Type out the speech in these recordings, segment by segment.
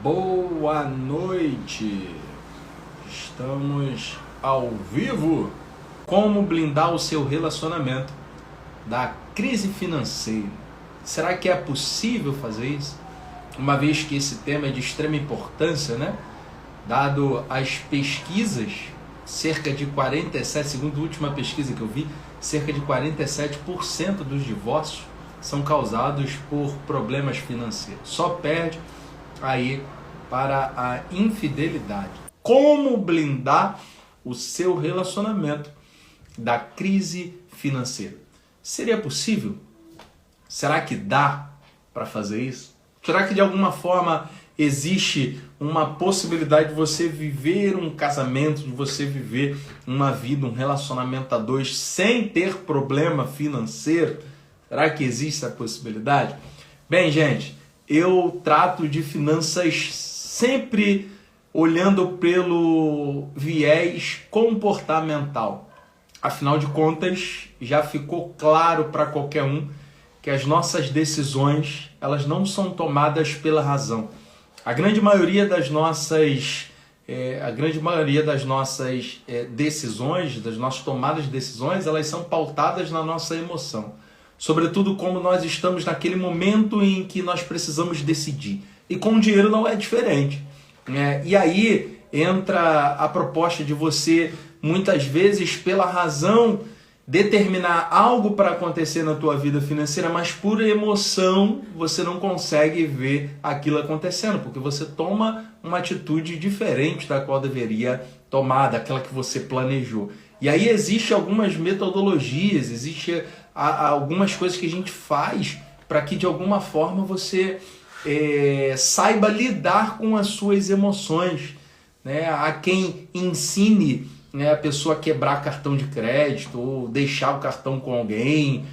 Boa noite, estamos ao vivo. Como blindar o seu relacionamento da crise financeira? Será que é possível fazer isso? Uma vez que esse tema é de extrema importância, né? Dado as pesquisas, cerca de 47%, segundo a última pesquisa que eu vi, cerca de 47% dos divórcios são causados por problemas financeiros. Só perde aí para a infidelidade. Como blindar o seu relacionamento da crise financeira? Seria possível? Será que dá para fazer isso? Será que de alguma forma existe uma possibilidade de você viver um casamento, de você viver uma vida, um relacionamento a dois sem ter problema financeiro? Será que existe essa possibilidade? Bem, gente, eu trato de finanças sempre olhando pelo viés comportamental. Afinal de contas, já ficou claro para qualquer um que as nossas decisões, elas não são tomadas pela razão. A grande maioria das nossas decisões, das nossas tomadas de decisões, elas são pautadas na nossa emoção. Sobretudo como nós estamos naquele momento em que nós precisamos decidir. E com o dinheiro não é diferente. E aí entra a proposta de você, muitas vezes, pela razão, determinar algo para acontecer na tua vida financeira, mas por emoção você não consegue ver aquilo acontecendo, porque você toma uma atitude diferente da qual deveria tomar, daquela que você planejou. E aí existe algumas metodologias, existe algumas coisas que a gente faz para que de alguma forma você saiba lidar com as suas emoções, né? Há quem ensine, né, a pessoa a quebrar cartão de crédito ou deixar o cartão com alguém,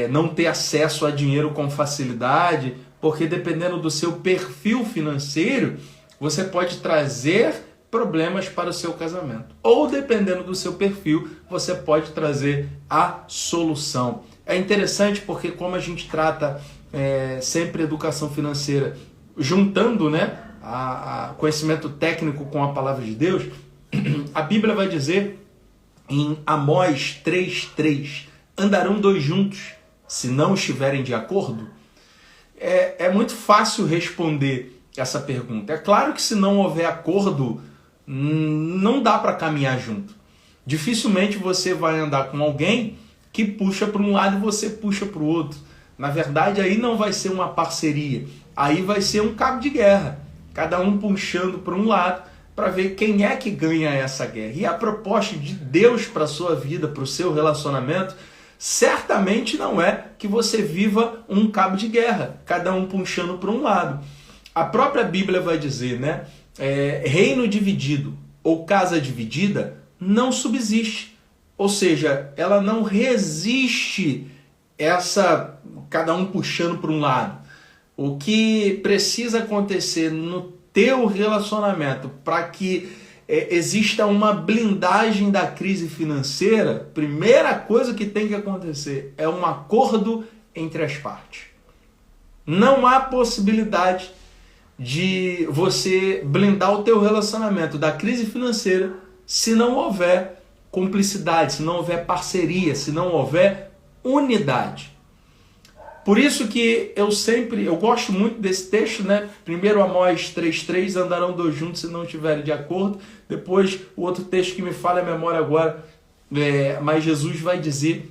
não ter acesso a dinheiro com facilidade, porque dependendo do seu perfil financeiro, você pode trazer problemas para o seu casamento. Ou dependendo do seu perfil, você pode trazer a solução. É interessante porque como a gente trata sempre educação financeira, juntando, né, a conhecimento técnico com a palavra de Deus, a Bíblia vai dizer em Amós 3:3, andarão dois juntos se não estiverem de acordo? É muito fácil responder essa pergunta. É claro que se não houver acordo, não dá para caminhar junto. Dificilmente você vai andar com alguém que puxa para um lado e você puxa para o outro. Na verdade, aí não vai ser uma parceria. Aí vai ser um cabo de guerra. Cada um puxando para um lado para ver quem é que ganha essa guerra. E a proposta de Deus para a sua vida, para o seu relacionamento, certamente não é que você viva um cabo de guerra, cada um puxando para um lado. A própria Bíblia vai dizer, né? Reino dividido ou casa dividida não subsiste. Ou seja, ela não resiste cada um puxando para um lado. O que precisa acontecer no teu relacionamento para que exista uma blindagem da crise financeira, primeira coisa que tem que acontecer é um acordo entre as partes. Não há possibilidade de você blindar o teu relacionamento da crise financeira se não houver cumplicidade, se não houver parceria, se não houver unidade. Por isso que eu gosto muito desse texto, né? Primeiro Amós 3:3, andarão dois juntos se não estiverem de acordo. Depois o outro texto que me falha a memória agora, mas Jesus vai dizer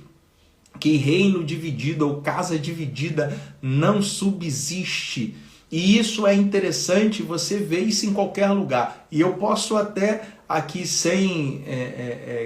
que reino dividido ou casa dividida não subsiste. E isso é interessante, você vê isso em qualquer lugar. E eu posso até aqui, sem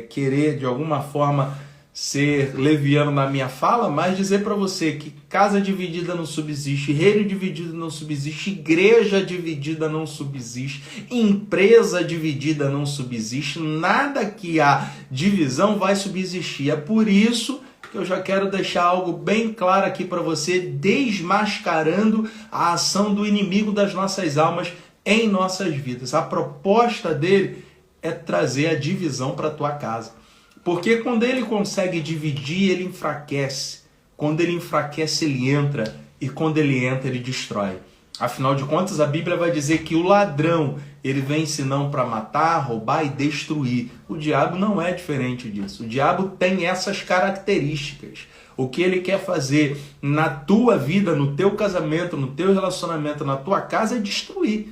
querer de alguma forma ser leviano na minha fala, mas dizer para você que casa dividida não subsiste, reino dividido não subsiste, igreja dividida não subsiste, empresa dividida não subsiste, nada que há divisão vai subsistir. É por isso que eu já quero deixar algo bem claro aqui para você, desmascarando a ação do inimigo das nossas almas em nossas vidas. A proposta dele é trazer a divisão para a tua casa. Porque quando ele consegue dividir, ele enfraquece. Quando ele enfraquece, ele entra. E quando ele entra, ele destrói. Afinal de contas, a Bíblia vai dizer que o ladrão, ele vem senão para matar, roubar e destruir. O diabo não é diferente disso. O diabo tem essas características. O que ele quer fazer na tua vida, no teu casamento, no teu relacionamento, na tua casa é destruir.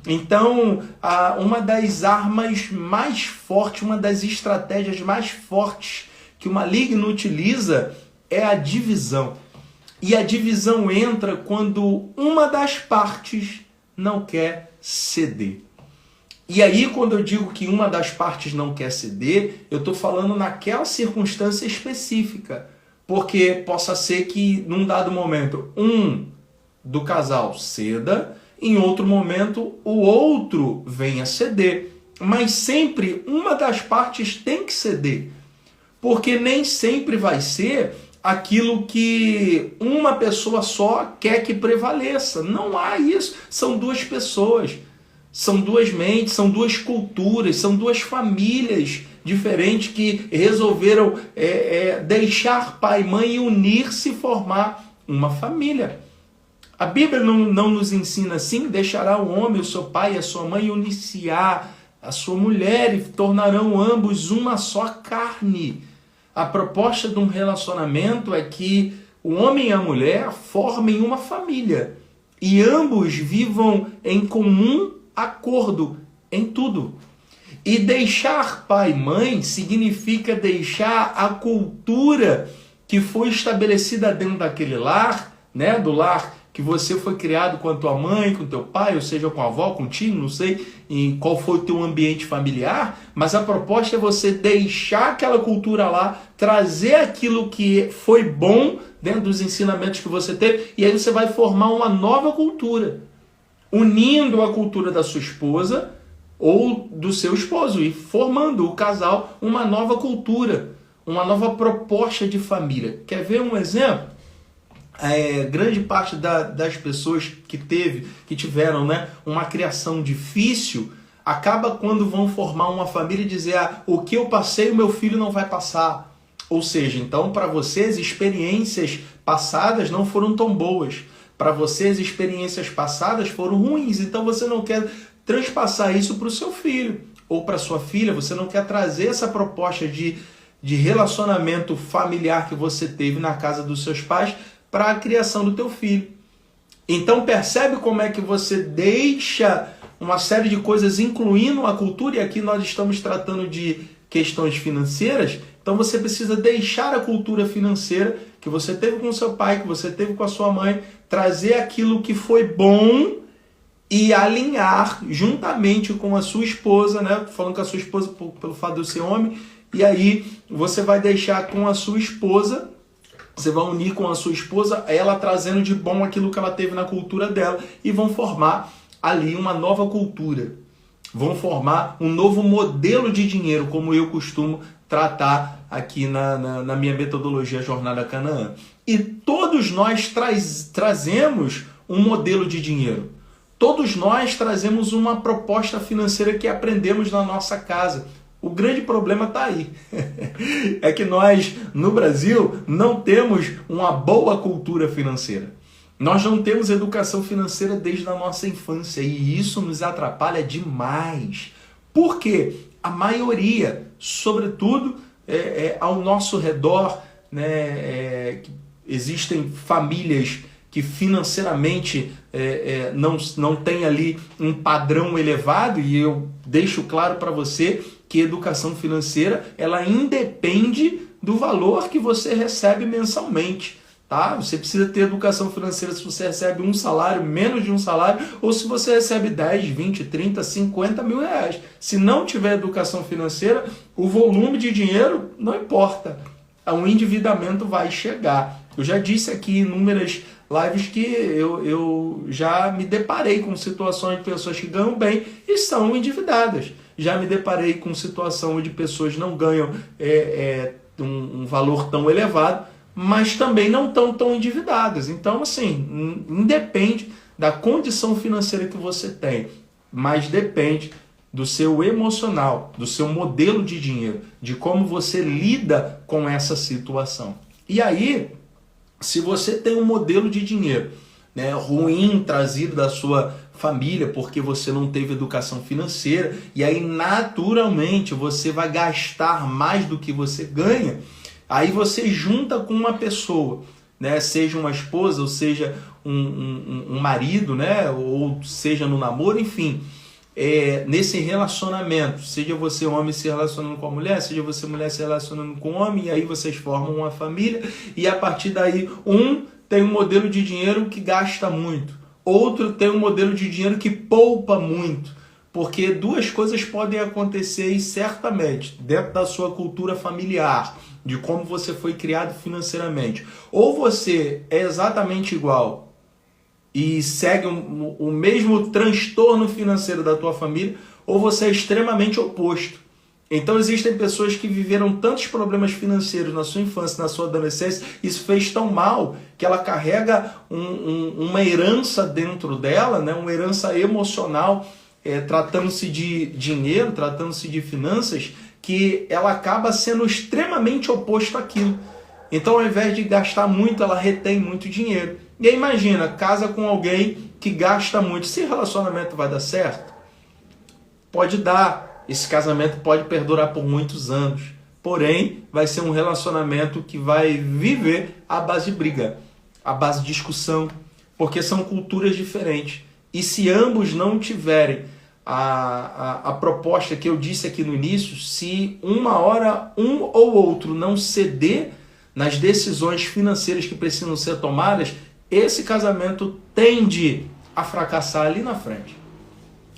Então, uma das armas mais fortes, uma das estratégias mais fortes que o maligno utiliza é a divisão. E a divisão entra quando uma das partes não quer ceder. E aí, quando eu digo que uma das partes não quer ceder, eu estou falando naquela circunstância específica. Porque possa ser que, num dado momento, um do casal ceda, em outro momento, o outro venha ceder. Mas sempre uma das partes tem que ceder. Porque nem sempre vai ser aquilo que uma pessoa só quer que prevaleça. Não há isso. São duas pessoas, são duas mentes, são duas culturas, são duas famílias diferentes que resolveram deixar pai e mãe e unir-se e formar uma família. A Bíblia não nos ensina assim: deixará o homem, o seu pai e a sua mãe, unir-se-á a sua mulher e tornarão ambos uma só carne. A proposta de um relacionamento é que o homem e a mulher formem uma família e ambos vivam em comum acordo em tudo. E deixar pai e mãe significa deixar a cultura que foi estabelecida dentro daquele lar, né, do lar que você foi criado com a tua mãe, com o teu pai, ou seja, com a avó, contigo, não sei em qual foi o teu ambiente familiar, mas a proposta é você deixar aquela cultura lá, trazer aquilo que foi bom dentro dos ensinamentos que você teve, e aí você vai formar uma nova cultura, unindo a cultura da sua esposa ou do seu esposo, e formando o casal uma nova cultura, uma nova proposta de família. Quer ver um exemplo? Grande parte das pessoas que tiveram, né, uma criação difícil, acaba quando vão formar uma família e dizer: o que eu passei o meu filho não vai passar. Ou seja, então para vocês experiências passadas não foram tão boas, para vocês experiências passadas foram ruins, então você não quer transpassar isso para o seu filho ou para sua filha, você não quer trazer essa proposta de relacionamento familiar que você teve na casa dos seus pais para a criação do teu filho. Então percebe como é que você deixa uma série de coisas, incluindo a cultura, e aqui nós estamos tratando de questões financeiras, então você precisa deixar a cultura financeira que você teve com seu pai, que você teve com a sua mãe, trazer aquilo que foi bom e alinhar juntamente com a sua esposa, né? Falando com a sua esposa pelo fato de eu ser homem, e aí você vai deixar com a sua esposa. Você vai unir com a sua esposa, ela trazendo de bom aquilo que ela teve na cultura dela, e vão formar ali uma nova cultura. Vão formar um novo modelo de dinheiro, como eu costumo tratar aqui na minha metodologia Jornada Canaã. E todos nós trazemos um modelo de dinheiro. Todos nós trazemos uma proposta financeira que aprendemos na nossa casa. O grande problema está aí. É que nós, no Brasil, não temos uma boa cultura financeira. Nós não temos educação financeira desde a nossa infância e isso nos atrapalha demais. Por quê? A maioria, sobretudo ao nosso redor, né, existem famílias que financeiramente não tem ali um padrão elevado, e eu deixo claro para você que educação financeira ela independe do valor que você recebe mensalmente. Tá? Você precisa ter educação financeira se você recebe um salário, menos de um salário, ou se você recebe 10, 20, 30, 50 mil reais. Se não tiver educação financeira, o volume de dinheiro não importa. O endividamento vai chegar. Eu já disse aqui em inúmeras lives que eu já me deparei com situações de pessoas que ganham bem e são endividadas. Já me deparei com situação onde pessoas não ganham um valor tão elevado, mas também não estão tão endividadas. Então, assim, independe da condição financeira que você tem, mas depende do seu emocional, do seu modelo de dinheiro, de como você lida com essa situação. E aí, se você tem um modelo de dinheiro, né, ruim trazido da sua família porque você não teve educação financeira, e aí naturalmente você vai gastar mais do que você ganha. Aí você junta com uma pessoa, né, seja uma esposa, ou seja um marido, né, ou seja no namoro, enfim, nesse relacionamento, seja você homem se relacionando com a mulher, seja você mulher se relacionando com o homem, e aí vocês formam uma família, e a partir daí um tem um modelo de dinheiro que gasta muito, outro tem um modelo de dinheiro que poupa muito, porque duas coisas podem acontecer e certamente dentro da sua cultura familiar, de como você foi criado financeiramente, ou você é exatamente igual e segue o mesmo transtorno financeiro da tua família, ou você é extremamente oposto. Então existem pessoas que viveram tantos problemas financeiros na sua infância, na sua adolescência, isso fez tão mal que ela carrega uma herança dentro dela, né? Uma herança emocional, tratando-se de dinheiro, tratando-se de finanças, que ela acaba sendo extremamente oposto àquilo. Então, ao invés de gastar muito, ela retém muito dinheiro. E aí imagina, casa com alguém que gasta muito. Esse relacionamento vai dar certo? Pode dar. Esse casamento pode perdurar por muitos anos. Porém, vai ser um relacionamento que vai viver à base de briga, à base de discussão, porque são culturas diferentes. E se ambos não tiverem a proposta que eu disse aqui no início, se uma hora um ou outro não ceder nas decisões financeiras que precisam ser tomadas, esse casamento tende a fracassar ali na frente.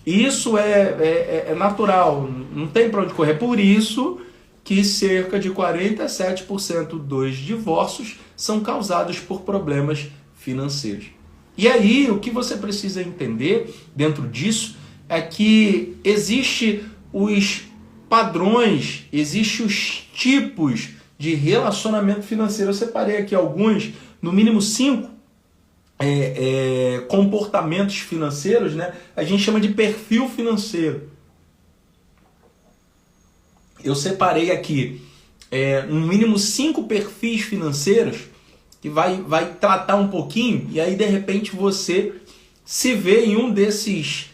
Isso é natural, não tem para onde correr. Por isso que cerca de 47% dos divórcios são causados por problemas financeiros. E aí, o que você precisa entender dentro disso é que existe os padrões, existe os tipos de relacionamento financeiro. Eu separei aqui alguns, no mínimo 5 comportamentos financeiros, né? A gente chama de perfil financeiro. Eu separei aqui no mínimo 5 perfis financeiros que vai tratar um pouquinho, e aí de repente você se vê em um desses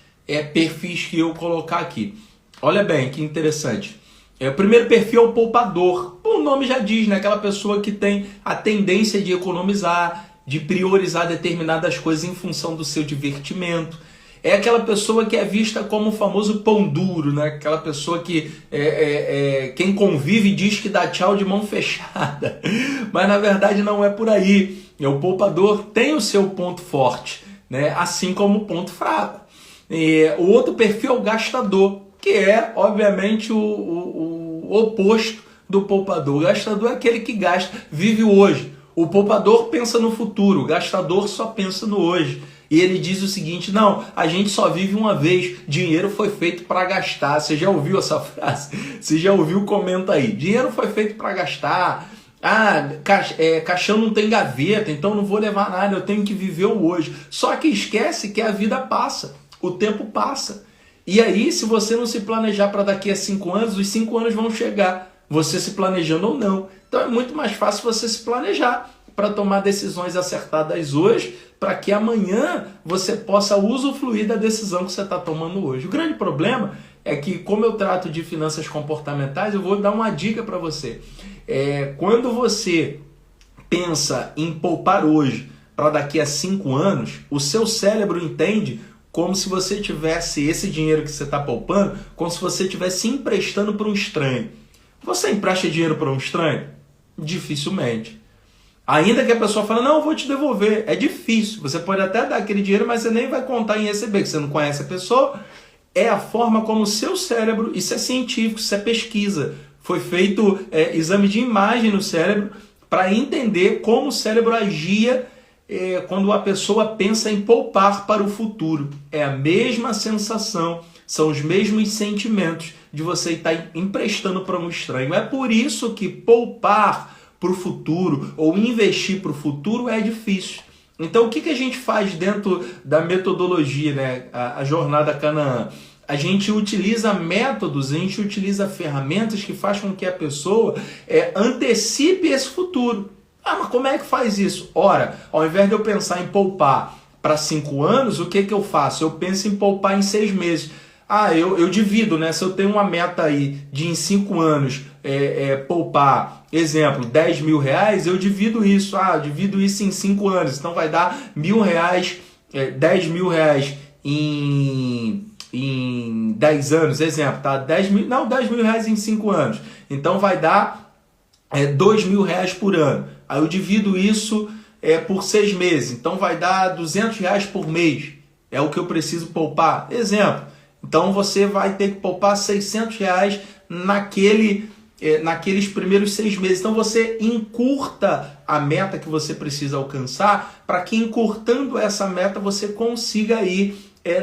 perfis que eu colocar aqui. Olha bem, que interessante. O primeiro perfil é o poupador. O nome já diz, né? Aquela pessoa que tem a tendência de economizar, de priorizar determinadas coisas em função do seu divertimento. É aquela pessoa que é vista como o famoso pão duro, né? Aquela pessoa que quem convive diz que dá tchau de mão fechada. Mas na verdade não é por aí. O poupador tem o seu ponto forte, né? Assim como o ponto fraco. O outro perfil é o gastador, que é, obviamente, o oposto do poupador. O gastador é aquele que gasta, vive o hoje. O poupador pensa no futuro, o gastador só pensa no hoje. E ele diz o seguinte: não, a gente só vive uma vez, dinheiro foi feito para gastar. Você já ouviu essa frase? Se já ouviu, comenta aí. Dinheiro foi feito para gastar. Caixão não tem gaveta, então não vou levar nada, eu tenho que viver o hoje. Só que esquece que a vida passa, o tempo passa. E aí, se você não se planejar para daqui a 5 anos, os 5 anos vão chegar, você se planejando ou não. Então é muito mais fácil você se planejar para tomar decisões acertadas hoje, para que amanhã você possa usufruir da decisão que você está tomando hoje. O grande problema é que, como eu trato de finanças comportamentais, eu vou dar uma dica para você. Quando você pensa em poupar hoje para daqui a 5 anos, o seu cérebro entende como se você tivesse esse dinheiro que você está poupando, como se você estivesse emprestando para um estranho. Você empresta dinheiro para um estranho? Dificilmente. Ainda que a pessoa fale, não, eu vou te devolver. É difícil. Você pode até dar aquele dinheiro, mas você nem vai contar em receber, porque você não conhece a pessoa. É a forma como o seu cérebro, isso é científico, isso é pesquisa. Foi feito exame de imagem no cérebro para entender como o cérebro agia quando a pessoa pensa em poupar para o futuro. É a mesma sensação, são os mesmos sentimentos de você estar emprestando para um estranho. É por isso que poupar para o futuro ou investir para o futuro é difícil. Então o que a gente faz dentro da metodologia, né? A jornada Canaã? A gente utiliza métodos, a gente utiliza ferramentas que fazem com que a pessoa antecipe esse futuro. Mas como é que faz isso? Ora, ao invés de eu pensar em poupar para 5 anos, o que eu faço? Eu penso em poupar em 6 meses. Eu divido, né? Se eu tenho uma meta aí de em 5 anos poupar, exemplo, 10 mil reais, eu divido isso. Divido isso em 5 anos. Então vai dar R$ 1.000, 10 mil reais em 10 anos, exemplo, tá? 10 mil reais em 5 anos. Então vai dar R$ 2.000 por ano. Aí eu divido isso por 6 meses. Então vai dar R$ 200 por mês. É o que eu preciso poupar. Exemplo. Então você vai ter que poupar R$ 600 naqueles primeiros 6 meses. Então você encurta a meta que você precisa alcançar, para que encurtando essa meta você consiga aí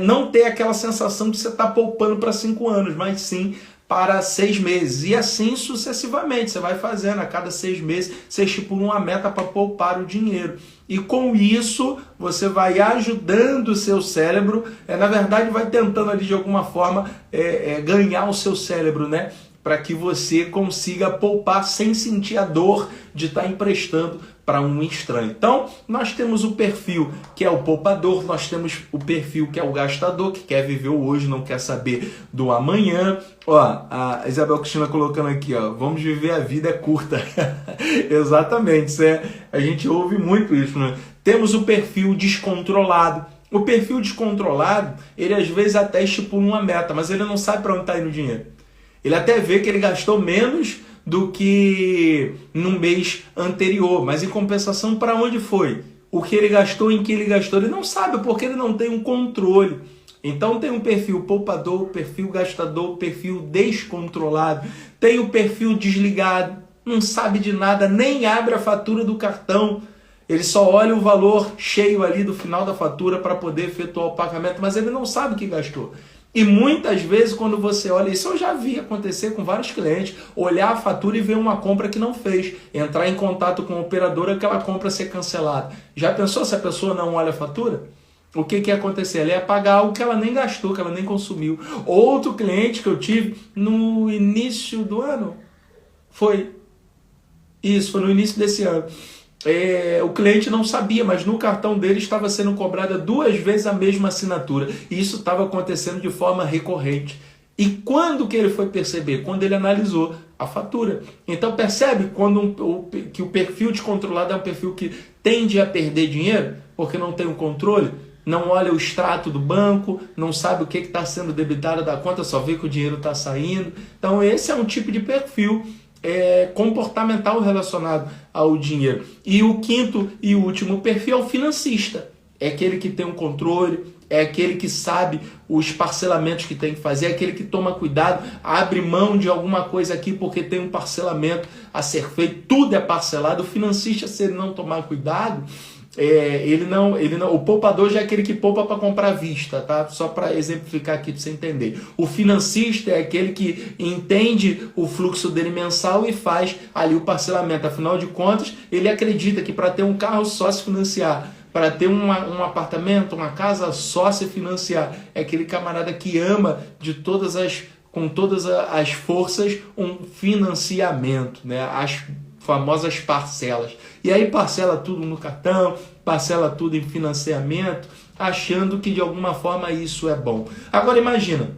não ter aquela sensação de você estar poupando para 5 anos, mas sim para 6 meses. E assim sucessivamente. Você vai fazendo, a cada 6 meses você estipula uma meta para poupar o dinheiro. E com isso você vai ajudando o seu cérebro, na verdade vai tentando ali de alguma forma ganhar o seu cérebro, né? Para que você consiga poupar sem sentir a dor de estar emprestando para um estranho. Então, nós temos o perfil que é o poupador, nós temos o perfil que é o gastador, que quer viver o hoje, não quer saber do amanhã. A Isabel Cristina colocando aqui, vamos viver, a vida é curta. Exatamente, a gente ouve muito isso, né? Temos o perfil descontrolado. O perfil descontrolado, ele às vezes até estipula uma meta, mas ele não sabe para onde está indo o dinheiro. Ele até vê que ele gastou menos do que no mês anterior, mas em compensação, para onde foi? O que ele gastou, em que ele gastou, ele não sabe, porque ele não tem um controle. Então tem um perfil poupador, perfil gastador, perfil descontrolado, tem o perfil desligado, não sabe de nada, nem abre a fatura do cartão, ele só olha o valor cheio ali do final da fatura para poder efetuar o pagamento, mas ele não sabe o que gastou. E muitas vezes quando você olha, isso eu já vi acontecer com vários clientes, olhar a fatura e ver uma compra que não fez, entrar em contato com a operadora, aquela compra ser cancelada. Já pensou se a pessoa não olha a fatura? O que ia acontecer? Ela ia pagar algo que ela nem gastou, que ela nem consumiu. Outro cliente que eu tive no início do ano, foi no início desse ano. O cliente não sabia, mas no cartão dele estava sendo cobrada 2 vezes a mesma assinatura. E isso estava acontecendo de forma recorrente. E quando que ele foi perceber? Quando ele analisou a fatura. Então percebe que o perfil descontrolado é um perfil que tende a perder dinheiro, porque não tem o controle, não olha o extrato do banco, não sabe o que está sendo debitado da conta, só vê que o dinheiro está saindo. Então esse é um tipo de perfil comportamental relacionado ao dinheiro. E o quinto e último perfil é o financista. É aquele que tem um controle, é aquele que sabe os parcelamentos que tem que fazer, é aquele que toma cuidado, abre mão de alguma coisa aqui porque tem um parcelamento a ser feito, tudo é parcelado. O financista, se ele não tomar cuidado, o poupador já é aquele que poupa para comprar à vista, tá? Só para exemplificar aqui para você entender. O financista é aquele que entende o fluxo dele mensal e faz ali o parcelamento. Afinal de contas, ele acredita que para ter um carro só se financiar, para ter um apartamento, uma casa só se financiar. É aquele camarada que ama com todas as forças um financiamento, né? As famosas parcelas. E aí parcela tudo no cartão, parcela tudo em financiamento, achando que de alguma forma isso é bom. Agora imagina,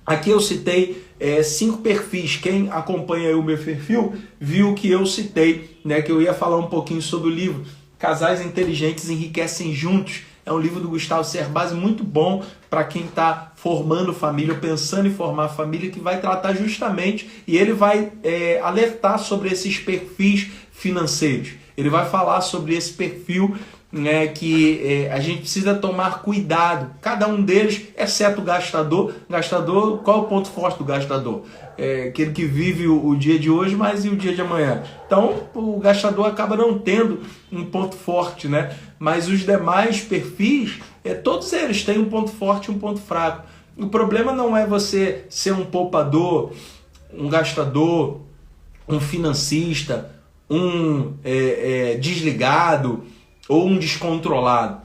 aqui eu citei 5 perfis. Quem acompanha o meu perfil viu que eu citei, né, que eu ia falar um pouquinho sobre o livro Casais Inteligentes Enriquecem Juntos. É um livro do Gustavo Cerbasi muito bom para quem está formando família, pensando em formar família, que vai tratar justamente, e ele vai alertar sobre esses perfis financeiros. Ele vai falar sobre esse perfil, né, que a gente precisa tomar cuidado. Cada um deles, exceto o gastador. Gastador, qual é o ponto forte do gastador? Aquele que vive o dia de hoje, mas e o dia de amanhã? Então, o gastador acaba não tendo um ponto forte, né? Mas os demais perfis, todos eles têm um ponto forte e um ponto fraco. O problema não é você ser um poupador, um gastador, um financista, um desligado ou um descontrolado.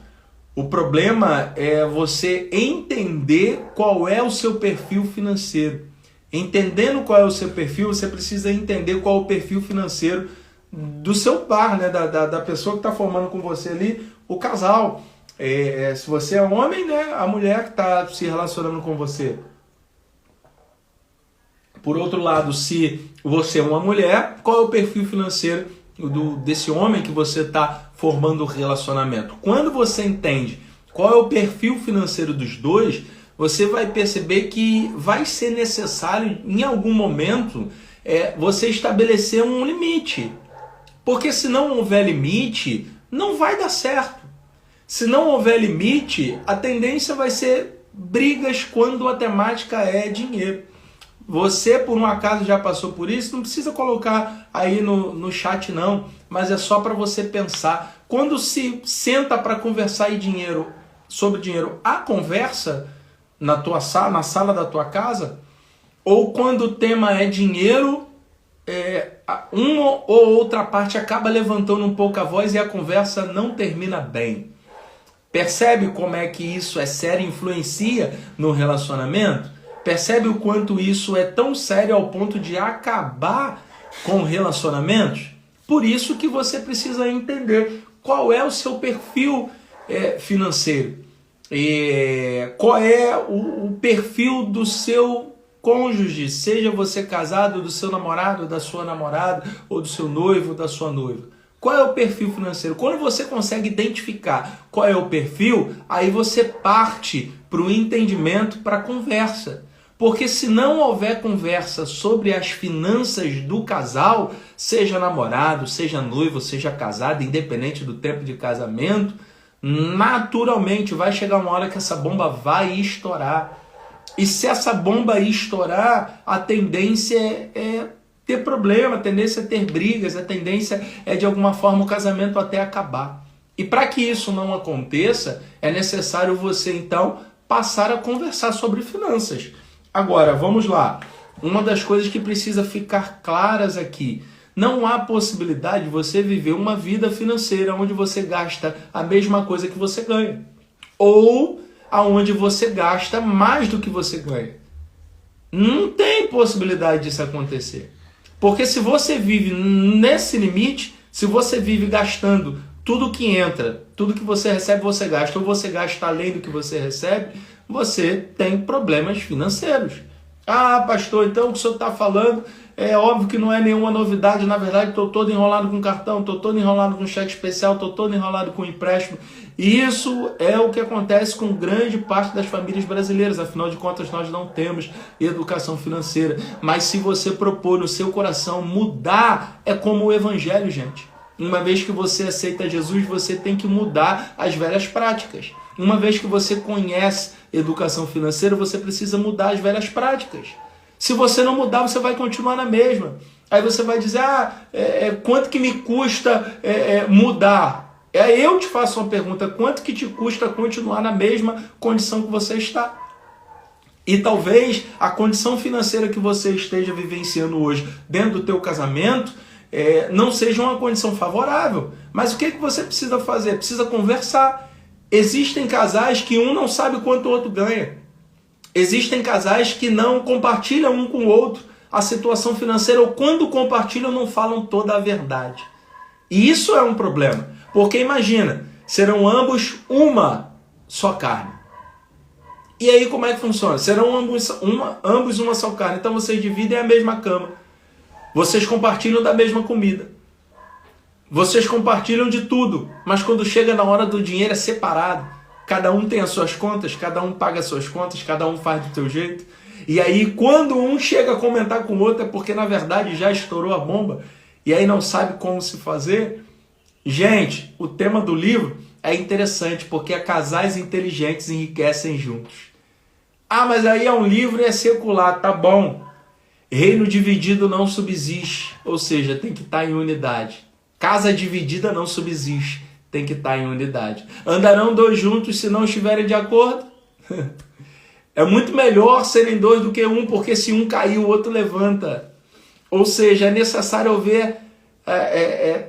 O problema é você entender qual é o seu perfil financeiro. Entendendo qual é o seu perfil, você precisa entender qual é o perfil financeiro do seu par, né? da pessoa que está formando com você ali, o casal. Se você é homem, né, a mulher que está se relacionando com você. Por outro lado, se você é uma mulher, qual é o perfil financeiro desse homem que você está formando o relacionamento? Quando você entende qual é o perfil financeiro dos dois, você vai perceber que vai ser necessário, em algum momento, você estabelecer um limite. Porque se não houver limite, não vai dar certo. Se não houver limite, a tendência vai ser brigas quando a temática é dinheiro. Você, por um acaso, já passou por isso? Não precisa colocar aí no chat, não. Mas é só para você pensar. Quando se senta para conversar sobre dinheiro, há conversa na sala da tua casa? Ou quando o tema é dinheiro, uma ou outra parte acaba levantando um pouco a voz e a conversa não termina bem. Percebe como é que isso é sério e influencia no relacionamento? Percebe o quanto isso é tão sério ao ponto de acabar com relacionamentos? Por isso que você precisa entender qual é o seu perfil financeiro. Qual é o perfil do seu cônjuge, seja você casado, do seu namorado, da sua namorada, ou do seu noivo, da sua noiva. Qual é o perfil financeiro? Quando você consegue identificar qual é o perfil, aí você parte para o entendimento, para a conversa. Porque se não houver conversa sobre as finanças do casal, seja namorado, seja noivo, seja casado, independente do tempo de casamento, naturalmente vai chegar uma hora que essa bomba vai estourar. E se essa bomba estourar, a tendência é ter problema, a tendência é ter brigas, a tendência é de alguma forma o casamento até acabar. E para que isso não aconteça, é necessário você então passar a conversar sobre finanças. Agora, vamos lá. Uma das coisas que precisa ficar claras aqui. Não há possibilidade de você viver uma vida financeira onde você gasta a mesma coisa que você ganha. Ou aonde você gasta mais do que você ganha. Não tem possibilidade disso acontecer. Porque se você vive nesse limite, se você vive gastando tudo que entra, tudo que você recebe você gasta, ou você gasta além do que você recebe, você tem problemas financeiros. Ah, pastor, então o que o senhor está falando é óbvio que não é nenhuma novidade. Na verdade, estou todo enrolado com cartão, estou todo enrolado com cheque especial, estou todo enrolado com empréstimo. E isso é o que acontece com grande parte das famílias brasileiras. Afinal de contas, nós não temos educação financeira. Mas se você propor no seu coração mudar, é como o evangelho, gente. Uma vez que você aceita Jesus, você tem que mudar as velhas práticas. Uma vez que você conhece educação financeira, você precisa mudar as velhas práticas. Se você não mudar, você vai continuar na mesma. Aí você vai dizer, quanto que me custa mudar? Eu te faço uma pergunta, quanto que te custa continuar na mesma condição que você está? E talvez a condição financeira que você esteja vivenciando hoje dentro do teu casamento não seja uma condição favorável. Mas o que você precisa fazer? Precisa conversar. Existem casais que um não sabe quanto o outro ganha. Existem casais que não compartilham um com o outro a situação financeira, ou quando compartilham não falam toda a verdade. E isso é um problema. Porque imagina, serão ambos uma só carne. E aí como é que funciona? Serão ambos uma só carne. Então vocês dividem a mesma cama. Vocês compartilham da mesma comida. Vocês compartilham de tudo. Mas quando chega na hora do dinheiro é separado. Cada um tem as suas contas, cada um paga as suas contas, cada um faz do seu jeito. E aí quando um chega a comentar com o outro é porque na verdade já estourou a bomba. E aí não sabe como se fazer. Gente, o tema do livro é interessante porque casais inteligentes enriquecem juntos. Ah, mas aí é um livro e é secular, tá bom. Reino dividido não subsiste, ou seja, tem que estar em unidade. Casa dividida não subsiste, tem que estar em unidade. Andarão dois juntos se não estiverem de acordo? É muito melhor serem dois do que um, porque se um cair, o outro levanta. Ou seja, é necessário haver,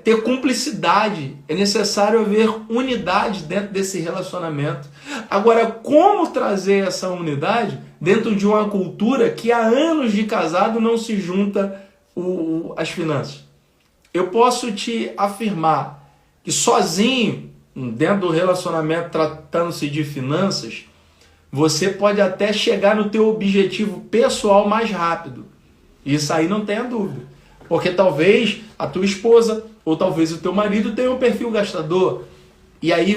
ter cumplicidade, é necessário haver unidade dentro desse relacionamento. Agora, como trazer essa unidade dentro de uma cultura que há anos de casado não se junta as finanças? Eu posso te afirmar que sozinho dentro do relacionamento, tratando-se de finanças, você pode até chegar no teu objetivo pessoal mais rápido. Isso aí não tenha dúvida. Porque talvez a tua esposa ou talvez o teu marido tenha um perfil gastador. E aí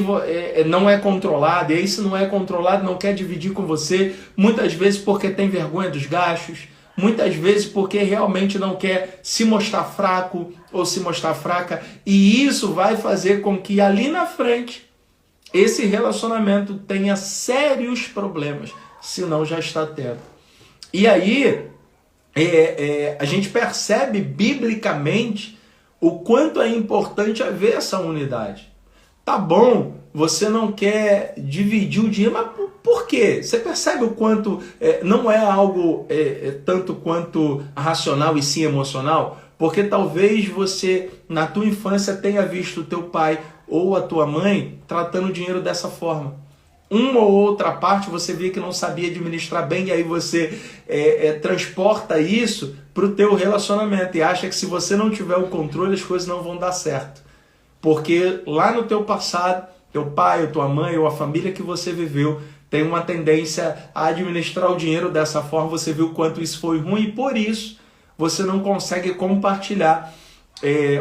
não é controlado. E aí se não é controlado, não quer dividir com você. Muitas vezes porque tem vergonha dos gastos. Muitas vezes porque realmente não quer se mostrar fraco ou se mostrar fraca. E isso vai fazer com que ali na frente esse relacionamento tenha sérios problemas. Se não já está tendo. E aí a gente percebe biblicamente o quanto é importante haver essa unidade. Tá bom, você não quer dividir o dinheiro, mas por quê? Você percebe o quanto não é algo tanto quanto racional e sim emocional? Porque talvez você, na tua infância, tenha visto o teu pai ou a tua mãe tratando o dinheiro dessa forma. Uma ou outra parte você via que não sabia administrar bem, e aí você transporta isso para o teu relacionamento e acha que se você não tiver o controle, as coisas não vão dar certo. Porque lá no teu passado, teu pai, ou tua mãe, ou a família que você viveu, tem uma tendência a administrar o dinheiro dessa forma, você viu o quanto isso foi ruim, e por isso você não consegue compartilhar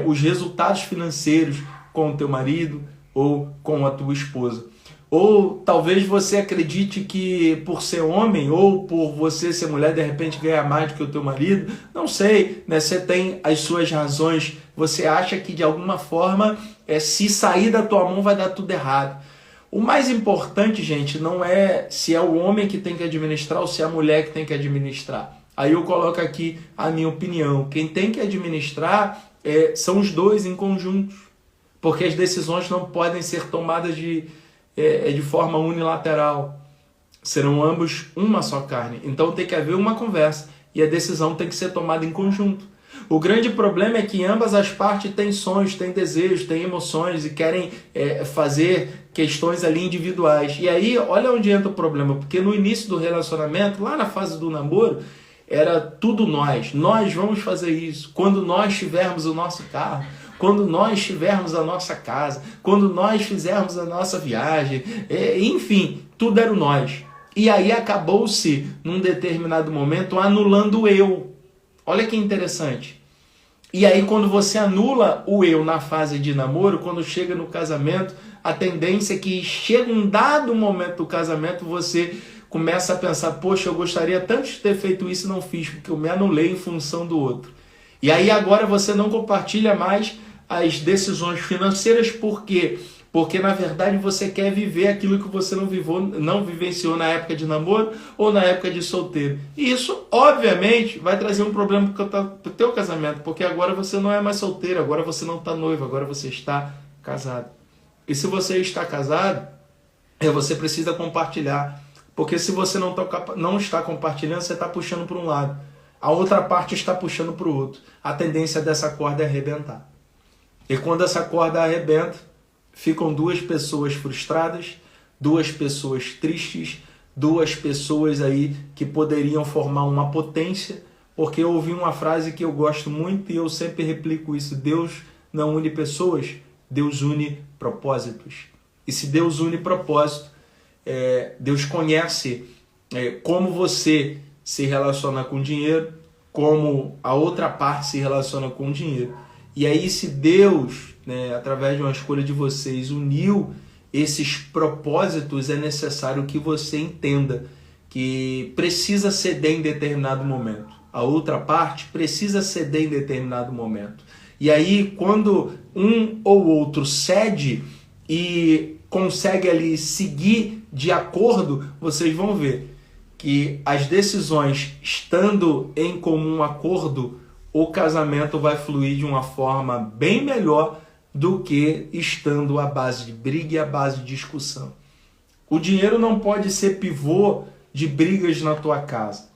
os resultados financeiros com o teu marido ou com a tua esposa. Ou talvez você acredite que por ser homem ou por você ser mulher, de repente ganhar mais do que o teu marido, não sei, né? Você tem as suas razões, você acha que de alguma forma, se sair da tua mão vai dar tudo errado. O mais importante, gente, não é se é o homem que tem que administrar ou se é a mulher que tem que administrar. Aí eu coloco aqui a minha opinião. Quem tem que administrar são os dois em conjunto, porque as decisões não podem ser tomadas de forma unilateral. Serão ambos uma só carne. Então tem que haver uma conversa e a decisão tem que ser tomada em conjunto. O grande problema é que ambas as partes têm sonhos, têm desejos, têm emoções e querem fazer questões ali individuais. E aí, olha onde entra o problema, porque no início do relacionamento, lá na fase do namoro, era tudo nós. Nós vamos fazer isso. Quando nós tivermos o nosso carro, quando nós tivermos a nossa casa, quando nós fizermos a nossa viagem, enfim, tudo era o nós. E aí acabou-se, num determinado momento, anulando o eu. Olha que interessante. E aí quando você anula o eu na fase de namoro, quando chega no casamento, a tendência é que chega um dado momento do casamento, você começa a pensar, poxa, eu gostaria tanto de ter feito isso e não fiz, porque eu me anulei em função do outro. E aí agora você não compartilha mais as decisões financeiras, por quê? Porque na verdade você quer viver aquilo que você não vivenciou na época de namoro ou na época de solteiro. E isso, obviamente, vai trazer um problema para o teu casamento, porque agora você não é mais solteiro, agora você não está noivo, agora você está casado. E se você está casado, você precisa compartilhar. Porque se você não está compartilhando, você está puxando para um lado. A outra parte está puxando para o outro. A tendência dessa corda é arrebentar. E quando essa corda arrebenta, ficam duas pessoas frustradas, duas pessoas tristes, duas pessoas aí que poderiam formar uma potência, porque eu ouvi uma frase que eu gosto muito e eu sempre replico isso: Deus não une pessoas, Deus une propósitos. E se Deus une propósito, Deus conhece como você se relaciona com dinheiro, como a outra parte se relaciona com dinheiro. E aí se Deus, através de uma escolha de vocês, uniu esses propósitos, é necessário que você entenda que precisa ceder em determinado momento. A outra parte precisa ceder em determinado momento. E aí quando um ou outro cede e consegue ali seguir de acordo, vocês vão ver que as decisões estando em comum acordo, o casamento vai fluir de uma forma bem melhor do que estando à base de briga e à base de discussão. O dinheiro não pode ser pivô de brigas na tua casa.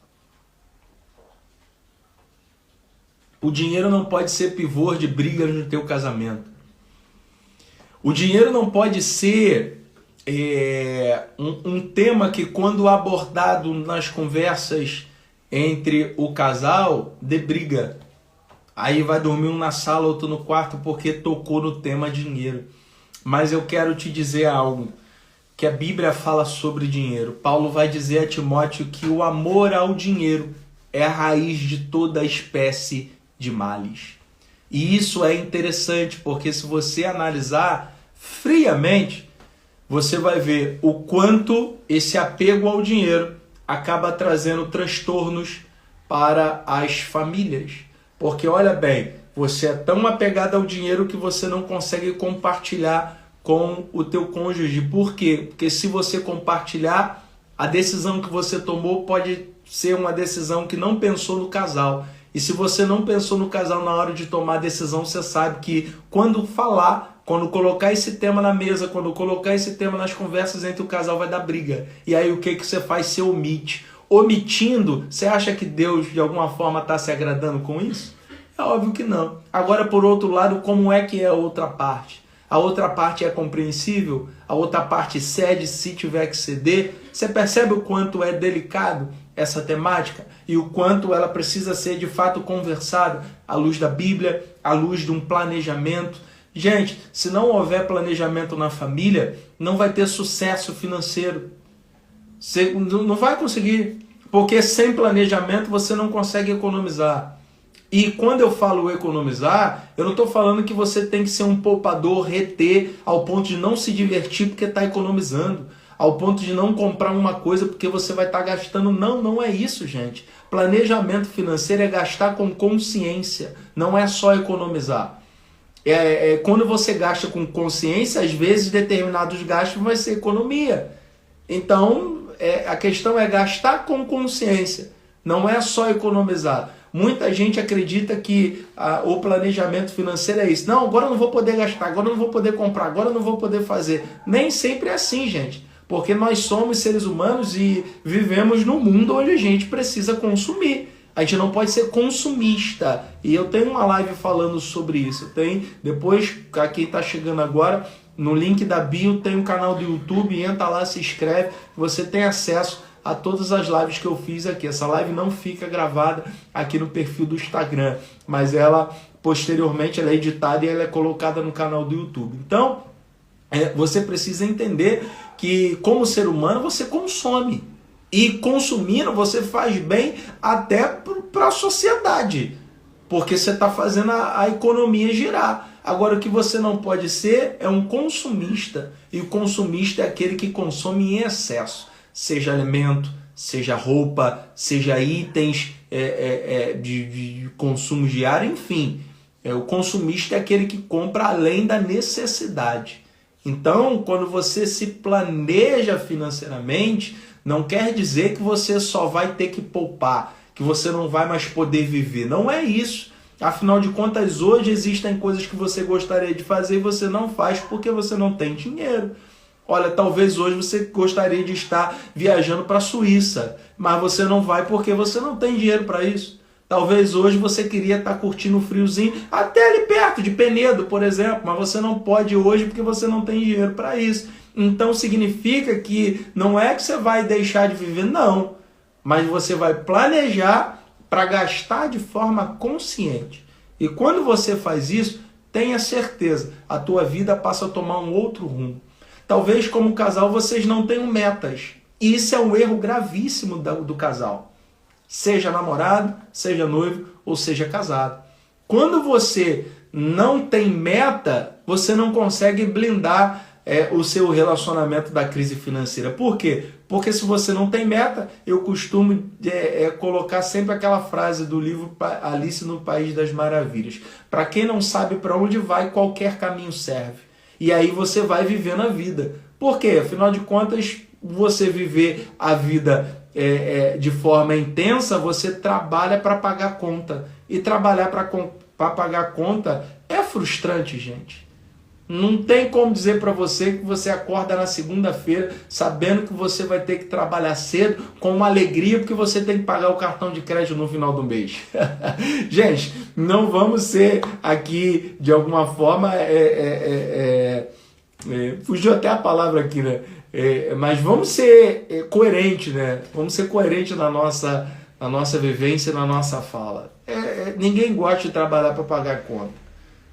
O dinheiro não pode ser pivô de brigas no teu casamento. O dinheiro não pode ser um tema que, quando abordado nas conversas entre o casal, dê briga. Aí vai dormir um na sala, outro no quarto, porque tocou no tema dinheiro. Mas eu quero te dizer algo, que a Bíblia fala sobre dinheiro. Paulo vai dizer a Timóteo que o amor ao dinheiro é a raiz de toda espécie de males. E isso é interessante, porque se você analisar friamente, você vai ver o quanto esse apego ao dinheiro acaba trazendo transtornos para as famílias. Porque olha bem, você é tão apegado ao dinheiro que você não consegue compartilhar com o teu cônjuge. Por quê? Porque se você compartilhar, a decisão que você tomou pode ser uma decisão que não pensou no casal. E se você não pensou no casal na hora de tomar a decisão, você sabe que quando falar, quando colocar esse tema na mesa, quando colocar esse tema nas conversas entre o casal, vai dar briga. E aí o que você faz? Você omite. Omitindo, você acha que Deus de alguma forma está se agradando com isso? É óbvio que não. Agora, por outro lado, como é que é a outra parte? A outra parte é compreensível? A outra parte cede se tiver que ceder? Você percebe o quanto é delicado essa temática e o quanto ela precisa ser de fato conversada à luz da Bíblia, à luz de um planejamento? Gente, se não houver planejamento na família, não vai ter sucesso financeiro. Você não vai conseguir, porque sem planejamento você não consegue economizar. E quando eu falo economizar, eu não estou falando que você tem que ser um poupador, reter, ao ponto de não se divertir porque está economizando, ao ponto de não comprar uma coisa porque você vai estar gastando. Não, não é isso, gente. Planejamento financeiro é gastar com consciência, não é só economizar. Quando você gasta com consciência, às vezes determinados gastos vai ser economia. Então, a questão é gastar com consciência, não é só economizar. Muita gente acredita que o planejamento financeiro é isso. Não, agora eu não vou poder gastar, agora eu não vou poder comprar, agora eu não vou poder fazer. Nem sempre é assim, gente. Porque nós somos seres humanos e vivemos num mundo onde a gente precisa consumir. A gente não pode ser consumista. E eu tenho uma live falando sobre isso. Depois, quem está chegando agora, no link da bio tem um canal do YouTube, entra lá, se inscreve, você tem acesso a todas as lives que eu fiz aqui. Essa live não fica gravada aqui no perfil do Instagram, mas ela, posteriormente, ela é editada e ela é colocada no canal do YouTube. Então, você precisa entender que, como ser humano, você consome. E consumindo, você faz bem até para a sociedade, porque você está fazendo a economia girar. Agora, o que você não pode ser é um consumista. E o consumista é aquele que consome em excesso. Seja alimento, seja roupa, seja itens de consumo diário, enfim. O consumista é aquele que compra além da necessidade. Então, quando você se planeja financeiramente, não quer dizer que você só vai ter que poupar, que você não vai mais poder viver. Não é isso. Afinal de contas, hoje existem coisas que você gostaria de fazer e você não faz porque você não tem dinheiro. Olha, talvez hoje você gostaria de estar viajando para a Suíça, mas você não vai porque você não tem dinheiro para isso. Talvez hoje você queria estar curtindo o friozinho, até ali perto de Penedo, por exemplo, mas você não pode hoje porque você não tem dinheiro para isso. Então significa que não é que você vai deixar de viver, não, mas você vai planejar para gastar de forma consciente. E quando você faz isso, tenha certeza, a tua vida passa a tomar um outro rumo. Talvez como casal vocês não tenham metas. E isso é um erro gravíssimo do casal. Seja namorado, seja noivo ou seja casado. Quando você não tem meta, você não consegue blindar o seu relacionamento da crise financeira. Por quê? Porque se você não tem meta, eu costumo colocar sempre aquela frase do livro Alice no País das Maravilhas. Para quem não sabe para onde vai, qualquer caminho serve. E aí você vai vivendo a vida. Por quê? Afinal de contas, você viver a vida de forma intensa, você trabalha para pagar conta. E trabalhar para pagar conta é frustrante, gente. Não tem como dizer para você que você acorda na segunda-feira sabendo que você vai ter que trabalhar cedo com uma alegria porque você tem que pagar o cartão de crédito no final do mês. Gente, não vamos ser aqui de alguma forma... fugiu até a palavra aqui, né? Mas vamos ser coerentes, né? Vamos ser coerentes na nossa vivência, na nossa fala. Ninguém gosta de trabalhar para pagar conta.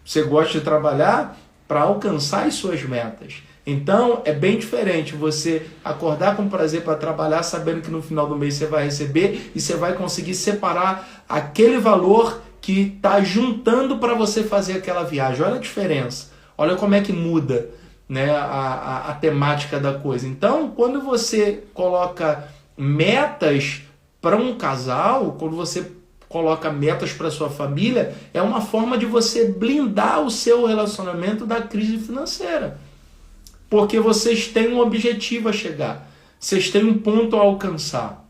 Você gosta de trabalhar para alcançar as suas metas. Então, é bem diferente você acordar com prazer para trabalhar, sabendo que no final do mês você vai receber e você vai conseguir separar aquele valor que está juntando para você fazer aquela viagem. Olha a diferença. Olha como é que muda, né, a temática da coisa. Então, quando você coloca metas para um casal, quando você coloca metas para sua família, é uma forma de você blindar o seu relacionamento da crise financeira. Porque vocês têm um objetivo a chegar, vocês têm um ponto a alcançar.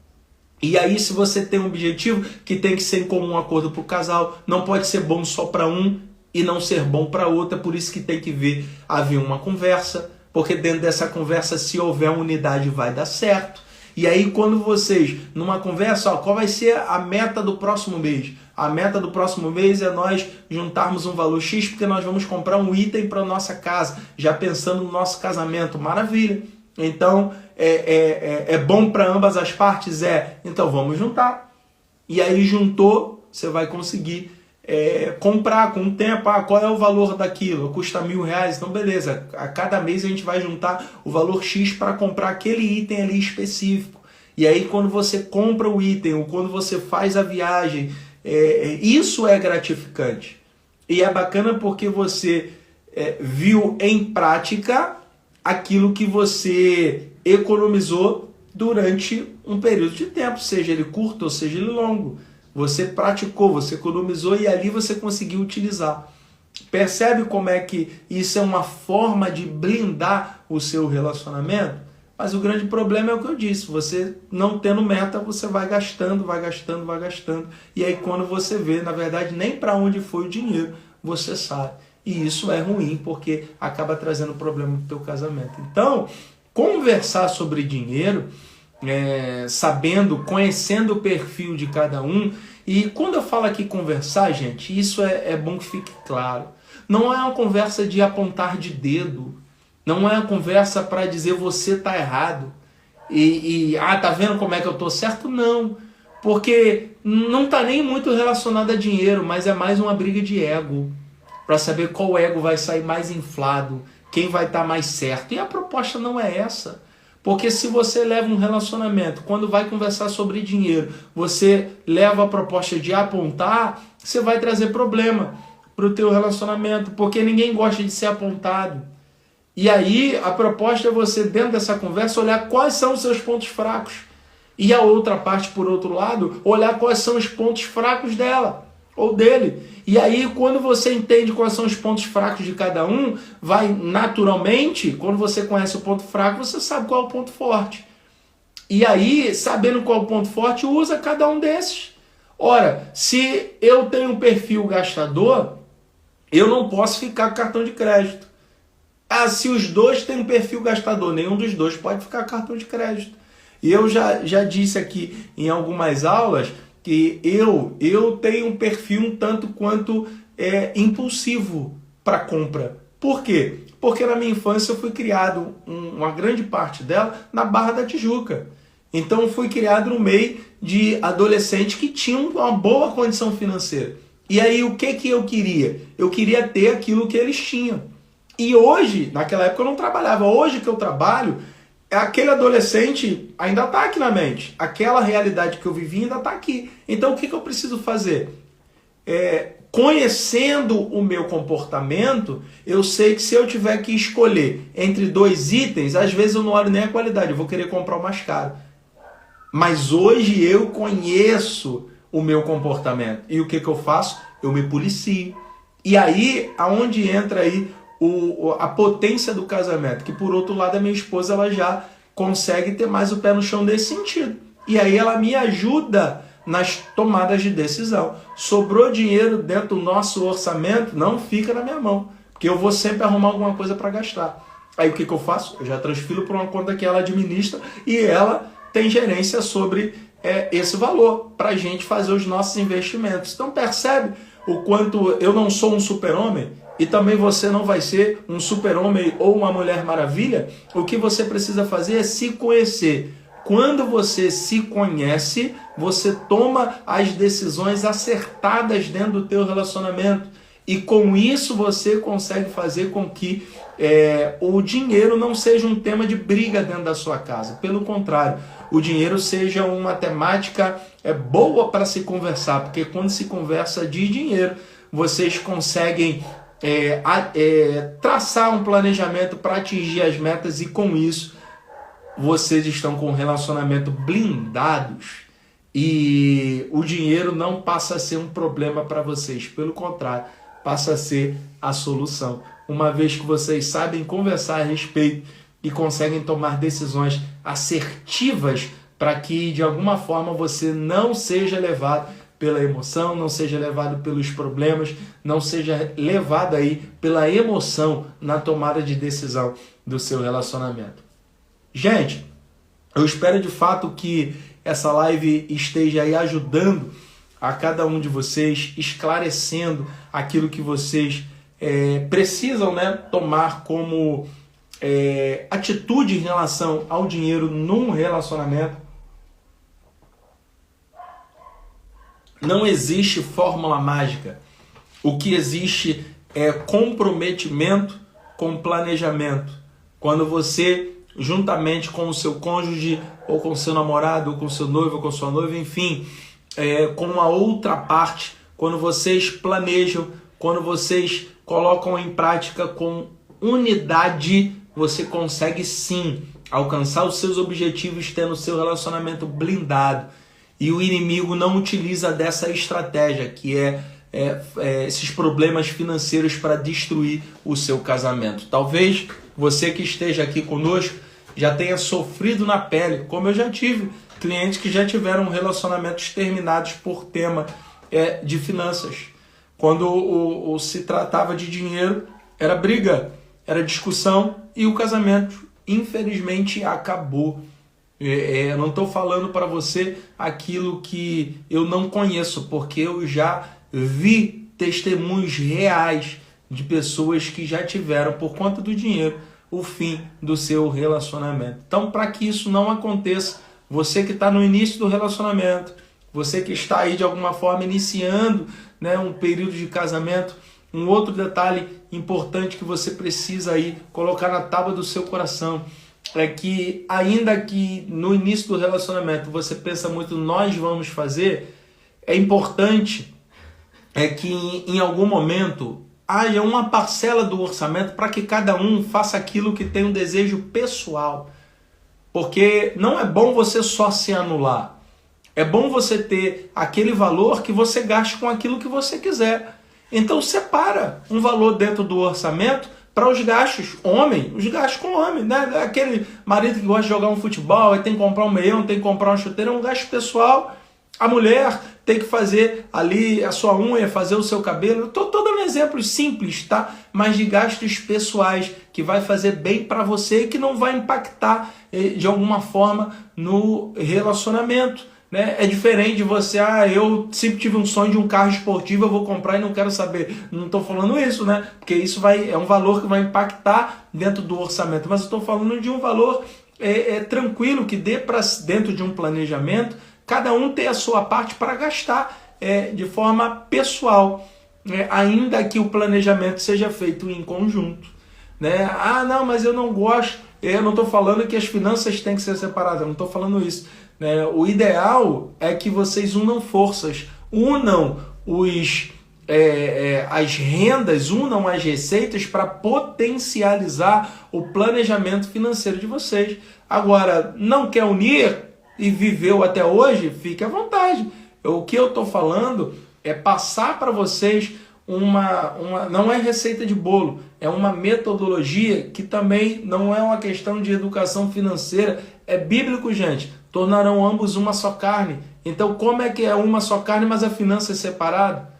E aí, se você tem um objetivo que tem que ser em comum acordo para o casal, não pode ser bom só para um e não ser bom para outra, por isso que tem que haver uma conversa, porque dentro dessa conversa, se houver unidade, vai dar certo. E aí, quando vocês, numa conversa, qual vai ser a meta do próximo mês? A meta do próximo mês é nós juntarmos um valor X, porque nós vamos comprar um item para a nossa casa, já pensando no nosso casamento. Maravilha! Então, é bom para ambas as partes? Então vamos juntar. E aí juntou, você vai conseguir comprar com o tempo. Qual é o valor daquilo? Custa R$1.000. Então beleza, a cada mês a gente vai juntar o valor X para comprar aquele item ali específico. E aí quando você compra o item ou quando você faz a viagem, isso é gratificante. E é bacana porque você viu em prática aquilo que você economizou durante um período de tempo, seja ele curto ou seja ele longo. Você praticou, você economizou e ali você conseguiu utilizar. Percebe como é que isso é uma forma de blindar o seu relacionamento? Mas o grande problema é o que eu disse, você não tendo meta, você vai gastando, vai gastando, vai gastando. E aí quando você vê, na verdade, nem para onde foi o dinheiro, você sabe. E isso é ruim, porque acaba trazendo problema para o teu casamento. Então, conversar sobre dinheiro, conhecendo o perfil de cada um. E quando eu falo aqui conversar, gente, isso é bom que fique claro. Não é uma conversa de apontar de dedo. Não é uma conversa para dizer você está errado. Tá vendo como é que eu estou certo? Não. Porque não está nem muito relacionado a dinheiro, mas é mais uma briga de ego. Para saber qual ego vai sair mais inflado, quem vai estar mais certo. E a proposta não é essa. Porque se você leva um relacionamento, quando vai conversar sobre dinheiro, você leva a proposta de apontar, você vai trazer problema para o teu relacionamento, porque ninguém gosta de ser apontado. E aí a proposta é você, dentro dessa conversa, olhar quais são os seus pontos fracos. E a outra parte, por outro lado, olhar quais são os pontos fracos dela ou dele. E aí, quando você entende quais são os pontos fracos de cada um, vai naturalmente, quando você conhece o ponto fraco, você sabe qual é o ponto forte. E aí, sabendo qual é o ponto forte, usa cada um desses. Ora, se eu tenho um perfil gastador, eu não posso ficar com cartão de crédito. Se os dois têm um perfil gastador, nenhum dos dois pode ficar com cartão de crédito. E eu já disse aqui em algumas aulas que eu tenho um perfil um tanto quanto impulsivo para compra. Por quê? Porque na minha infância eu fui criado, uma grande parte dela, na Barra da Tijuca. Então eu fui criado no meio de adolescentes que tinham uma boa condição financeira. E aí o que eu queria? Eu queria ter aquilo que eles tinham. E hoje, naquela época eu não trabalhava, hoje que eu trabalho, aquele adolescente ainda está aqui na mente. Aquela realidade que eu vivi ainda está aqui. Então o que eu preciso fazer? Conhecendo o meu comportamento, eu sei que se eu tiver que escolher entre dois itens, às vezes eu não olho nem a qualidade, eu vou querer comprar o mais caro. Mas hoje eu conheço o meu comportamento. E o que eu faço? Eu me policio. E aí, aonde entra aí a potência do casamento? Que por outro lado, a minha esposa ela já consegue ter mais o pé no chão nesse sentido. E aí ela me ajuda nas tomadas de decisão. Sobrou dinheiro dentro do nosso orçamento, não fica na minha mão. Porque eu vou sempre arrumar alguma coisa para gastar. Aí o que eu faço? Eu já transfiro para uma conta que ela administra e ela tem gerência sobre esse valor para a gente fazer os nossos investimentos. Então percebe o quanto eu não sou um super-homem e também você não vai ser um super-homem ou uma mulher maravilha. O que você precisa fazer é se conhecer. Quando você se conhece, você toma as decisões acertadas dentro do teu relacionamento. E com isso você consegue fazer com que o dinheiro não seja um tema de briga dentro da sua casa. Pelo contrário, o dinheiro seja uma temática boa para se conversar, porque quando se conversa de dinheiro, vocês conseguem traçar um planejamento para atingir as metas, e com isso vocês estão com um relacionamento blindados e o dinheiro não passa a ser um problema para vocês. Pelo contrário, passa a ser a solução, uma vez que vocês sabem conversar a respeito e conseguem tomar decisões assertivas para que de alguma forma você não seja levado pela emoção, não seja levado pelos problemas, não seja levado aí pela emoção na tomada de decisão do seu relacionamento. Gente, eu espero de fato que essa live esteja aí ajudando a cada um de vocês, esclarecendo aquilo que vocês precisam, né, tomar como atitude em relação ao dinheiro num relacionamento. Não existe fórmula mágica. O que existe é comprometimento com planejamento. Quando você, juntamente com o seu cônjuge, ou com o seu namorado, ou com o seu noivo, ou com a sua noiva, enfim, com a outra parte, quando vocês planejam, quando vocês colocam em prática com unidade, você consegue sim alcançar os seus objetivos tendo o seu relacionamento blindado. E o inimigo não utiliza dessa estratégia, que esses problemas financeiros para destruir o seu casamento. Talvez você que esteja aqui conosco já tenha sofrido na pele, como eu já tive clientes que já tiveram relacionamentos terminados por tema de finanças. Quando se tratava de dinheiro, era briga, era discussão e o casamento, infelizmente, acabou. Eu não estou falando para você aquilo que eu não conheço, porque eu já vi testemunhos reais de pessoas que já tiveram, por conta do dinheiro, o fim do seu relacionamento. Então, para que isso não aconteça, você que está no início do relacionamento, você que está aí de alguma forma iniciando, né, um período de casamento, um outro detalhe importante que você precisa aí colocar na tábua do seu coração é que, ainda que no início do relacionamento você pensa muito, nós vamos fazer, é importante que em algum momento haja uma parcela do orçamento para que cada um faça aquilo que tem um desejo pessoal. Porque não é bom você só se anular. É bom você ter aquele valor que você gaste com aquilo que você quiser. Então separa um valor dentro do orçamento para os gastos os gastos com homem, né? Aquele marido que gosta de jogar um futebol, aí tem que comprar um meião, tem que comprar uma chuteira, é um gasto pessoal. A mulher tem que fazer ali a sua unha, fazer o seu cabelo. Estou dando exemplos simples, tá? Mas de gastos pessoais, que vai fazer bem para você e que não vai impactar de alguma forma no relacionamento. Né? É diferente de você, eu sempre tive um sonho de um carro esportivo, eu vou comprar e não quero saber. Não estou falando isso, né? Porque isso é um valor que vai impactar dentro do orçamento. Mas eu estou falando de um valor tranquilo, que dê para, dentro de um planejamento, cada um ter a sua parte para gastar de forma pessoal, ainda que o planejamento seja feito em conjunto. Né? Não, mas eu não gosto. Eu não estou falando que as finanças têm que ser separadas, eu não estou falando isso. O ideal é que vocês unam forças, unam as rendas, unam as receitas para potencializar o planejamento financeiro de vocês. Agora, não quer unir e viveu até hoje? Fique à vontade. O que eu estou falando é passar para vocês não é receita de bolo, é uma metodologia que também não é uma questão de educação financeira, é bíblico, gente. Tornarão ambos uma só carne. Então, como é que é uma só carne, mas a finança é separada?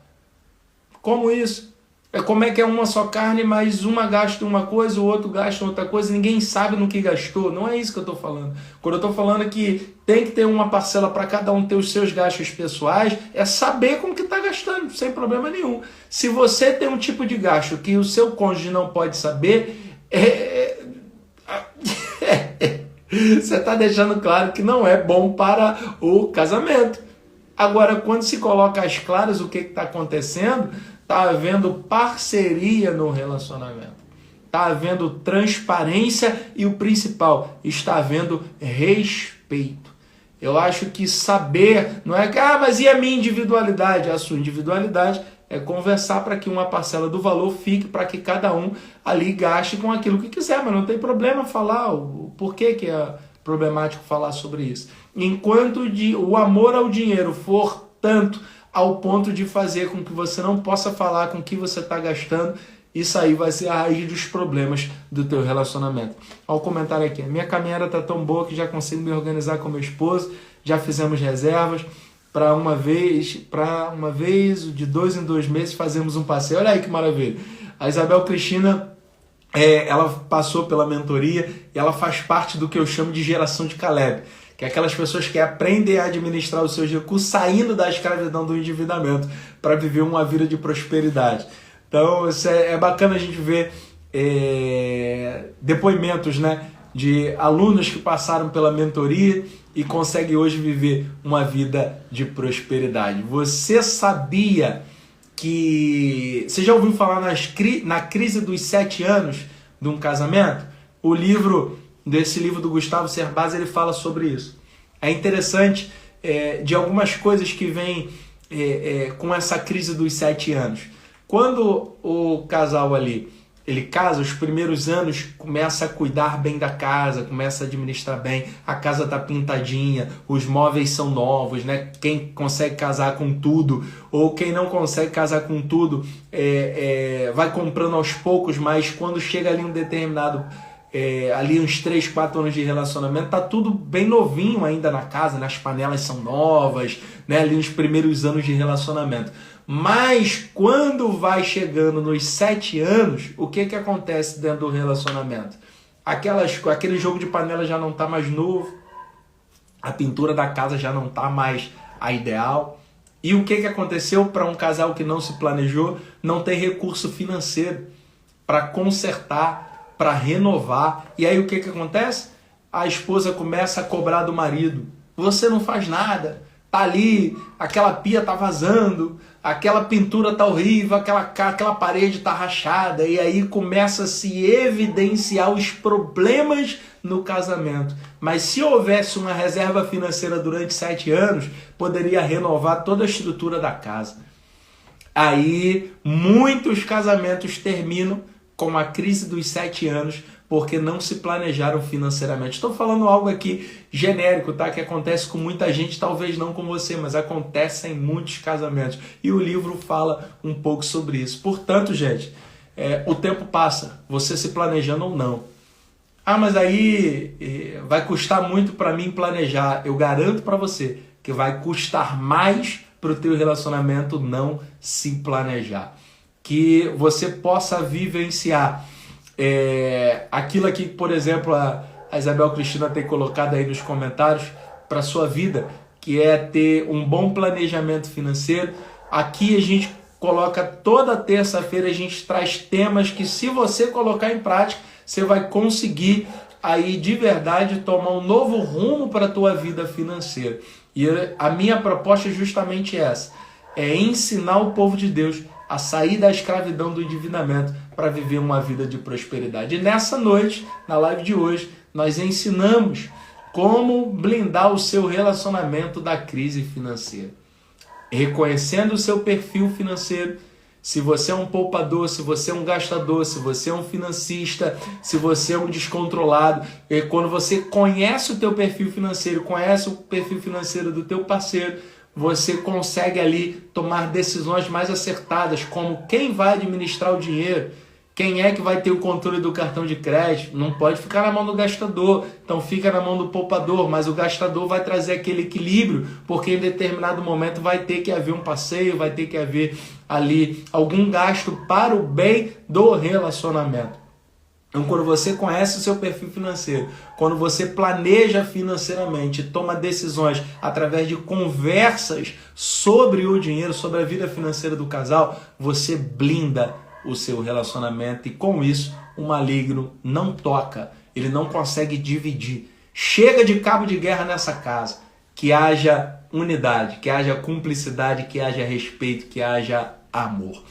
Como isso? Como é que é uma só carne, mas uma gasta uma coisa, o outro gasta outra coisa, e ninguém sabe no que gastou? Não é isso que eu estou falando. Quando eu estou falando que tem que ter uma parcela para cada um ter os seus gastos pessoais, é saber como que está gastando, sem problema nenhum. Se você tem um tipo de gasto que o seu cônjuge não pode saber, você está deixando claro que não é bom para o casamento. Agora, quando se coloca às claras o que está acontecendo, está havendo parceria no relacionamento. Está havendo transparência e o principal, está havendo respeito. Eu acho que saber, não é que, mas e a minha individualidade? A sua individualidade é conversar para que uma parcela do valor fique para que cada um ali gaste com aquilo que quiser, mas não tem problema falar o porquê que é problemático falar sobre isso. Enquanto o amor ao dinheiro for tanto ao ponto de fazer com que você não possa falar com o que você está gastando, isso aí vai ser a raiz dos problemas do teu relacionamento. Olha o comentário aqui. Minha caminhada está tão boa que já consigo me organizar com meu esposo, já fizemos reservas para uma vez, de 2 em 2 meses, fazemos um passeio. Olha aí que maravilha. A Isabel Cristina, ela passou pela mentoria e ela faz parte do que eu chamo de geração de Caleb, que é aquelas pessoas que aprendem a administrar os seus recursos saindo da escravidão do endividamento para viver uma vida de prosperidade. Então, isso é bacana a gente ver depoimentos, né, de alunos que passaram pela mentoria e conseguem hoje viver uma vida de prosperidade. Você sabia que... Você já ouviu falar na crise dos 7 anos de um casamento? Desse livro do Gustavo Cerbasi, ele fala sobre isso. É interessante de algumas coisas que vêm com essa crise dos 7 anos. Quando o casal ali, ele casa, os primeiros anos começa a cuidar bem da casa, começa a administrar bem, a casa tá pintadinha, os móveis são novos, né? Quem consegue casar com tudo, ou quem não consegue casar com tudo, vai comprando aos poucos, mas quando chega ali um determinado, ali uns 3, 4 anos de relacionamento, tá tudo bem novinho ainda na casa, né? As panelas são novas, né? Ali nos primeiros anos de relacionamento. Mas quando vai chegando nos 7 anos, o que acontece dentro do relacionamento? Aquele jogo de panela já não está mais novo, a pintura da casa já não está mais a ideal. E o que aconteceu para um casal que não se planejou? Não tem recurso financeiro para consertar, para renovar. E aí o que acontece? A esposa começa a cobrar do marido. Você não faz nada, tá ali, aquela pia tá vazando, aquela pintura tá horrível, aquela parede tá rachada, e aí começa a se evidenciar os problemas no casamento. Mas se houvesse uma reserva financeira durante 7 anos, poderia renovar toda a estrutura da casa. Aí muitos casamentos terminam com a crise dos 7 anos, porque não se planejaram financeiramente. Estou falando algo aqui genérico, tá? Que acontece com muita gente, talvez não com você, mas acontece em muitos casamentos. E o livro fala um pouco sobre isso. Portanto, gente, o tempo passa, você se planejando ou não. Mas aí vai custar muito para mim planejar. Eu garanto para você que vai custar mais para o teu relacionamento não se planejar. Que você possa vivenciar aquilo aqui, por exemplo, a Isabel Cristina tem colocado aí nos comentários para a sua vida, que é ter um bom planejamento financeiro. Aqui a gente coloca toda terça-feira, a gente traz temas que, se você colocar em prática, você vai conseguir aí de verdade tomar um novo rumo para a tua vida financeira. E a minha proposta é justamente essa, é ensinar o povo de Deus a sair da escravidão do endividamento para viver uma vida de prosperidade. E nessa noite, na live de hoje, nós ensinamos como blindar o seu relacionamento da crise financeira. Reconhecendo o seu perfil financeiro, se você é um poupador, se você é um gastador, se você é um financista, se você é um descontrolado. E quando você conhece o teu perfil financeiro, conhece o perfil financeiro do teu parceiro, você consegue ali tomar decisões mais acertadas, como quem vai administrar o dinheiro, quem é que vai ter o controle do cartão de crédito. Não pode ficar na mão do gastador, então fica na mão do poupador, mas o gastador vai trazer aquele equilíbrio, porque em determinado momento vai ter que haver um passeio, vai ter que haver ali algum gasto para o bem do relacionamento. Então, quando você conhece o seu perfil financeiro, quando você planeja financeiramente, toma decisões através de conversas sobre o dinheiro, sobre a vida financeira do casal, você blinda o seu relacionamento e, com isso, o maligno não toca, ele não consegue dividir. Chega de cabo de guerra nessa casa, que haja unidade, que haja cumplicidade, que haja respeito, que haja amor.